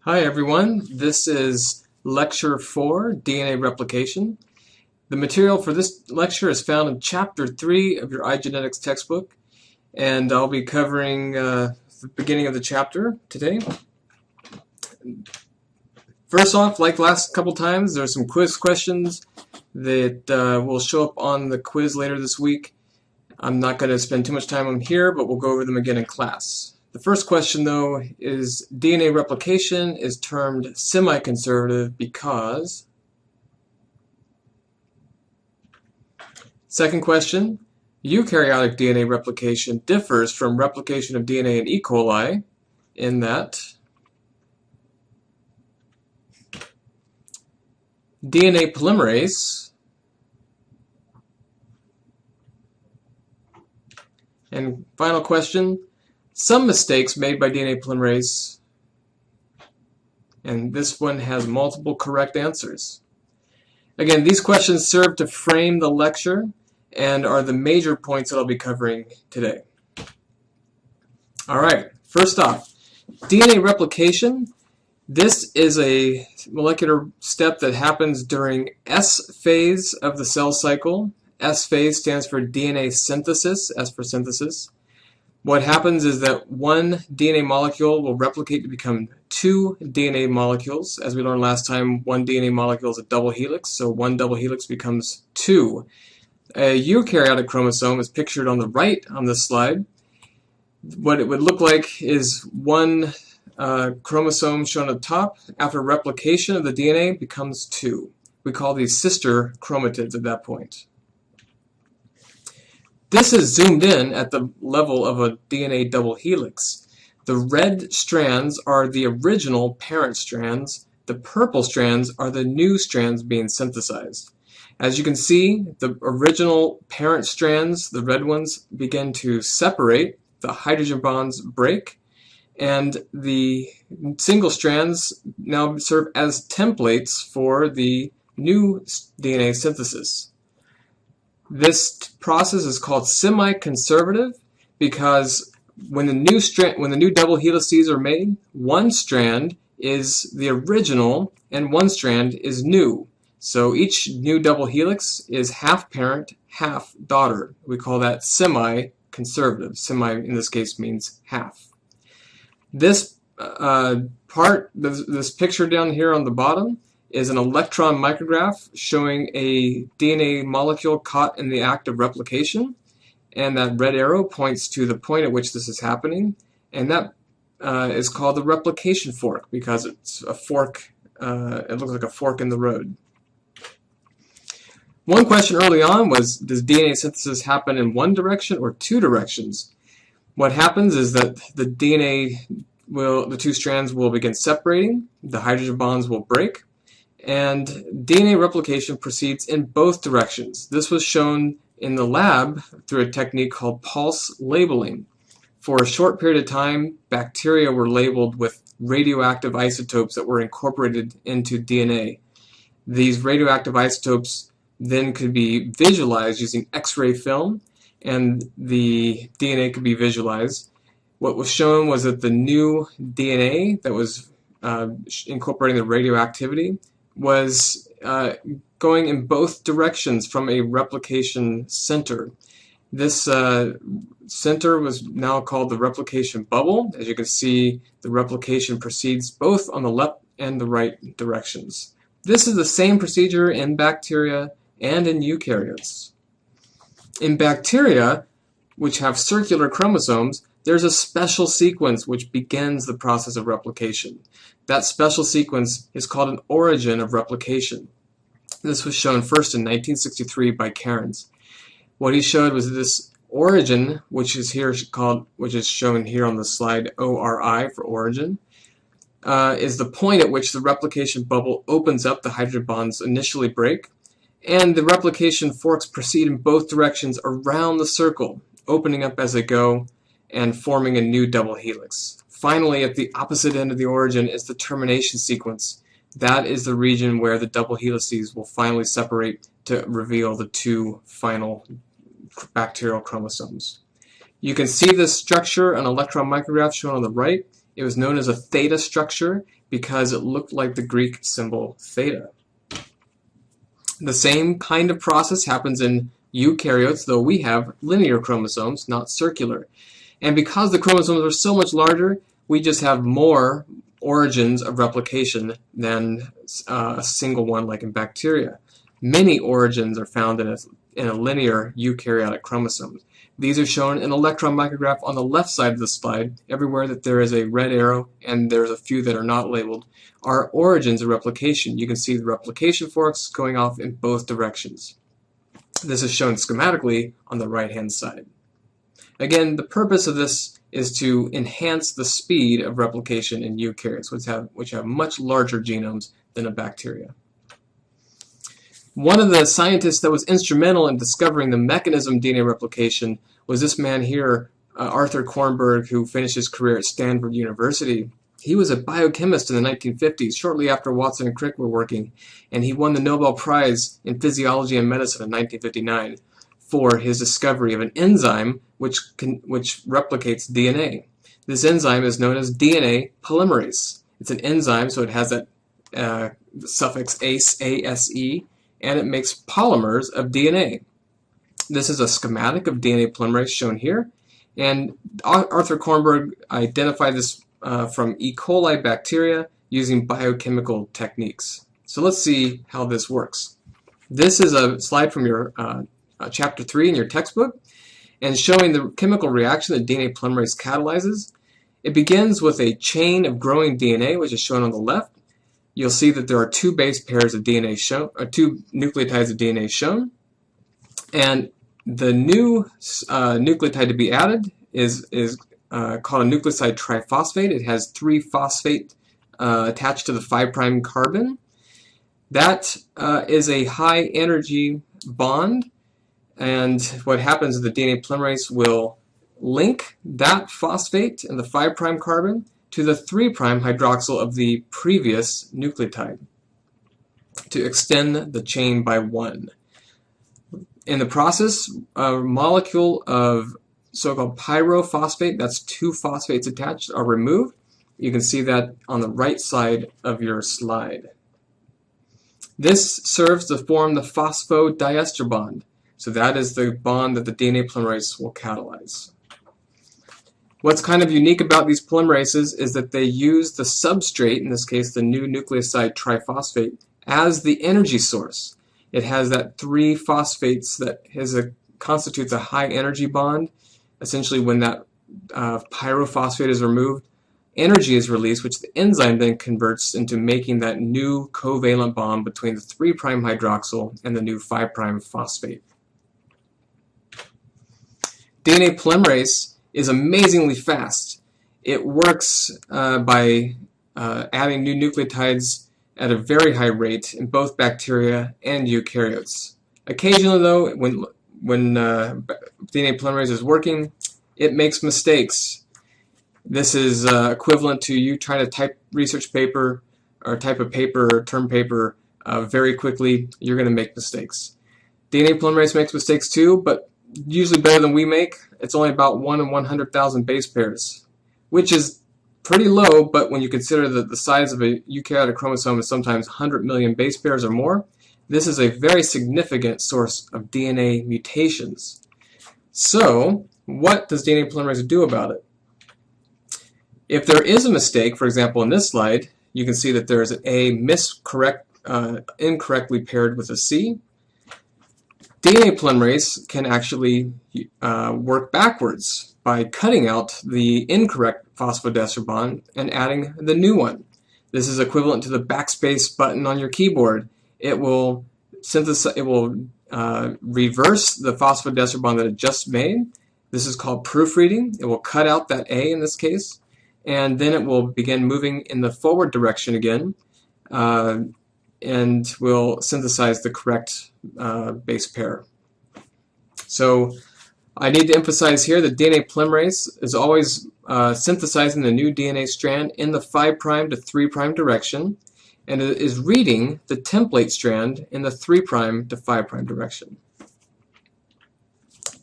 Hi everyone, this is Lecture 4, DNA Replication. The material for this lecture is found in Chapter 3 of your iGenetics textbook, and I'll be covering the beginning of the chapter today. First off, like last couple times, there are some quiz questions that will show up on the quiz later this week. I'm not going to spend too much time on here, but we'll go over them again in class. The first question, though, is DNA replication is termed semi-conservative because... Second question, eukaryotic DNA replication differs from replication of DNA in E. coli in that DNA polymerase and final question, some mistakes made by DNA polymerase, and this one has multiple correct answers. Again, these questions serve to frame the lecture and are the major points that I'll be covering today. Alright, first off, DNA replication. This is a molecular step that happens during S phase of the cell cycle. S phase stands for DNA synthesis, S for synthesis. What happens is that one DNA molecule will replicate to become two DNA molecules. As we learned last time, one DNA molecule is a double helix, so one double helix becomes two. A eukaryotic chromosome is pictured on the right on this slide. What it would look like is one chromosome shown at the top. After replication of the DNA becomes two. We call these sister chromatids at that point. This is zoomed in at the level of a DNA double helix. The red strands are the original parent strands. The purple strands are the new strands being synthesized. As you can see, the original parent strands, the red ones, begin to separate. The hydrogen bonds break, and the single strands now serve as templates for the new DNA synthesis. This process is called semi-conservative because when the new double helices are made, one strand is the original and one strand is new. So each new double helix is half parent, half daughter. We call that semi-conservative. Semi in this case means half. This this picture down here on the bottom is an electron micrograph showing a DNA molecule caught in the act of replication, and that red arrow points to the point at which this is happening, and that is called the replication fork because it's a fork. It looks like a fork in the road. One question early on was, does DNA synthesis happen in one direction or two directions? What happens is that the the two strands will begin separating, the hydrogen bonds will break, and DNA replication proceeds in both directions. This was shown in the lab through a technique called pulse labeling. For a short period of time, bacteria were labeled with radioactive isotopes that were incorporated into DNA. These radioactive isotopes then could be visualized using X-ray film, and the DNA could be visualized. What was shown was that the new DNA that was incorporating the radioactivity was going in both directions from a replication center. This center was now called the replication bubble. As you can see, the replication proceeds both on the left and the right directions. This is the same procedure in bacteria and in eukaryotes. In bacteria, which have circular chromosomes, there's a special sequence which begins the process of replication. That special sequence is called an origin of replication. This was shown first in 1963 by Cairns. What he showed was this origin, which is shown here on the slide, ORI for origin, is the point at which the replication bubble opens up, the hydrogen bonds initially break, and the replication forks proceed in both directions around the circle, opening up as they go and forming a new double helix. Finally, at the opposite end of the origin is the termination sequence. That is the region where the double helices will finally separate to reveal the two final bacterial chromosomes. You can see this structure, an electron micrograph shown on the right. It was known as a theta structure because it looked like the Greek symbol theta. The same kind of process happens in eukaryotes, though we have linear chromosomes, not circular. And because the chromosomes are so much larger, we just have more origins of replication than a single one like in bacteria. Many origins are found in a linear eukaryotic chromosome. These are shown in electron micrograph on the left side of the slide. Everywhere that there is a red arrow, and there's a few that are not labeled, are origins of replication. You can see the replication forks going off in both directions. This is shown schematically on the right-hand side. Again, the purpose of this is to enhance the speed of replication in eukaryotes, which have much larger genomes than a bacteria. One of the scientists that was instrumental in discovering the mechanism of DNA replication was this man here, Arthur Kornberg, who finished his career at Stanford University. He was a biochemist in the 1950s, shortly after Watson and Crick were working, and he won the Nobel Prize in Physiology and Medicine in 1959 for his discovery of an enzyme which replicates DNA. This enzyme is known as DNA polymerase. It's an enzyme, so it has that suffix ase, A-S-E, and it makes polymers of DNA. This is a schematic of DNA polymerase shown here, and Arthur Kornberg identified this from E. coli bacteria using biochemical techniques. So let's see how this works. This is a slide from your chapter 3 in your textbook, and showing the chemical reaction that DNA polymerase catalyzes. It begins with a chain of growing DNA, which is shown on the left. You'll see that there are two base pairs of DNA shown, or two nucleotides of DNA shown, and the new nucleotide to be added is called a nucleoside triphosphate. It has 3 phosphate attached to the 5' carbon. That is a high energy bond, and what happens is the DNA polymerase will link that phosphate and the 5' carbon to the 3' hydroxyl of the previous nucleotide to extend the chain by 1. In the process, a molecule of so-called pyrophosphate, that's 2 phosphates attached, are removed. You can see that on the right side of your slide. This serves to form the phosphodiester bond. So that is the bond that the DNA polymerase will catalyze. What's kind of unique about these polymerases is that they use the substrate, in this case the new nucleoside triphosphate, as the energy source. It has that 3 phosphates that constitutes a high energy bond. Essentially, when that pyrophosphate is removed, energy is released, which the enzyme then converts into making that new covalent bond between the 3' hydroxyl and the new 5' phosphate. DNA polymerase is amazingly fast. It works by adding new nucleotides at a very high rate in both bacteria and eukaryotes. Occasionally, though, when DNA polymerase is working, it makes mistakes. This is equivalent to you trying to type research paper or type a paper or term paper very quickly. You're going to make mistakes. DNA polymerase makes mistakes too, but usually better than we make. It's only about 1 in 100,000 base pairs, which is pretty low, but when you consider that the size of a eukaryotic chromosome is sometimes 100 million base pairs or more, this is a very significant source of DNA mutations. So, what does DNA polymerase do about it? If there is a mistake, for example in this slide, you can see that there is an A incorrectly paired with a C. DNA polymerase can actually work backwards by cutting out the incorrect phosphodiester bond and adding the new one. This is equivalent to the backspace button on your keyboard. It will synthesize. It will reverse the phosphodiester bond that it just made. This is called proofreading. It will cut out that A in this case, and then it will begin moving in the forward direction again, and will synthesize the correct base pair. So I need to emphasize here that DNA polymerase is always synthesizing the new DNA strand in the 5' to 3' direction, and it is reading the template strand in the 3' to 5' direction.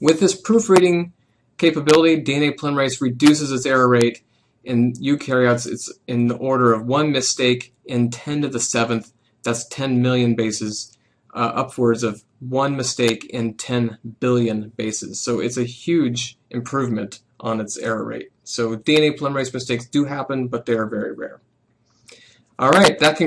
With this proofreading capability, DNA polymerase reduces its error rate In eukaryotes, it's in the order of 1 mistake in 10 to the 7th. That's 10 million bases, upwards of 1 mistake in 10 billion bases. So it's a huge improvement on its error rate. So DNA polymerase mistakes do happen, but they are very rare. All right, that concludes